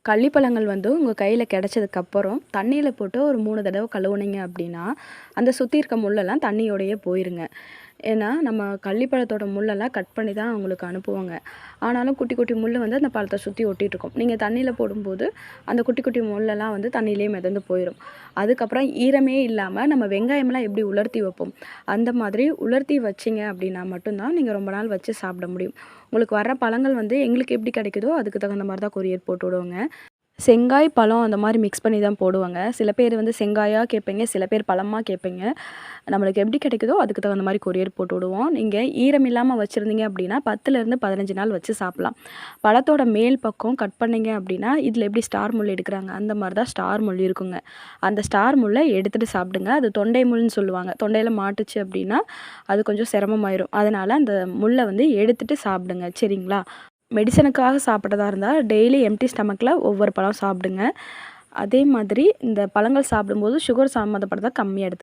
கள்ளிப்பழங்கள் வந்து உங்கள் கையில் கிடைச்சதுக்கப்புறம் தண்ணியில் போட்டு ஒரு 3 தடவை கழுவுனீங்க அப்படின்னா, அந்த சுற்றி இருக்க முள்ளெல்லாம் தண்ணியோடையே போயிருங்க. ஏன்னா, நம்ம கள்ளிப்பழத்தோட முள்ளெல்லாம் கட் பண்ணி தான் அவங்களுக்கு அனுப்புவாங்க. ஆனாலும் குட்டி குட்டி முள்ளு வந்து அந்த பழத்த சுற்றி ஒட்டிட்டுருக்கும். நீங்க தண்ணியில போடும்போது, அந்த குட்டி குட்டி முள்ளெல்லாம் வந்து தண்ணியிலேயே மிதந்து போயிரும். அதுக்கப்புறம் ஈரமே இல்லாம நம்ம வெங்காயம்லாம் எப்படி உலர்த்தி வைப்போம், அந்த மாதிரி உலர்த்தி வச்சீங்க அப்படின்னா மட்டும் தான் நீங்க ரொம்ப நாள் வச்சு சாப்பிட முடியும். உங்களுக்கு வர்ற பழங்கள் வந்து எங்களுக்கு எப்படி கிடைக்குதோ, அதுக்கு தகுந்த மாரி தான் கொரியர் போட்டு விடுவோங்க. செங்காய், பழம் அந்த மாரி மிக்ஸ் பண்ணி தான் போடுவாங்க. சில பேர் வந்து செங்காயா கேட்பீங்க, சில பேர் பழமா கேட்பீங்க. நம்மளுக்கு எப்படி கிடைக்குதோ அதுக்கு தகுந்த மாரி கொரியர் போட்டு விடுவோம். நீங்க ஈரம் இல்லாம வச்சிருந்தீங்க அப்படின்னா 10லேருந்து 15 நாள் வச்சு சாப்பிடலாம். பழத்தோட மேல் பக்கம் கட் பண்ணீங்க அப்படின்னா, இதில எப்படி ஸ்டார் முள் எடுக்குறாங்க, அந்த மாரி தான் ஸ்டார் முள் இருக்குங்க. அந்த ஸ்டார் முள்ள எடுத்துட்டு சாப்பிடுங்க. அது தொண்டை முள்ன்னு சொல்லுவாங்க. தொண்டையில மாட்டுச்சு அப்படின்னா, அது கொஞ்சம் சிரமமாயிரும். அதனால அந்த முள்ள வந்து எடுத்துட்டு சாப்பிடுங்க. சரிங்களா? மெடிசனுக்காக சாப்பிட்றதா இருந்தா, டெய்லி எம்ப்டி ஸ்டமக்கில ஒவ்வொரு பழம் சாப்பிடுங்க. அதே மாதிரி இந்த பழங்கள் சாப்பிடும்போது சுகர் சம்மந்தப்பட்டத கம்மியா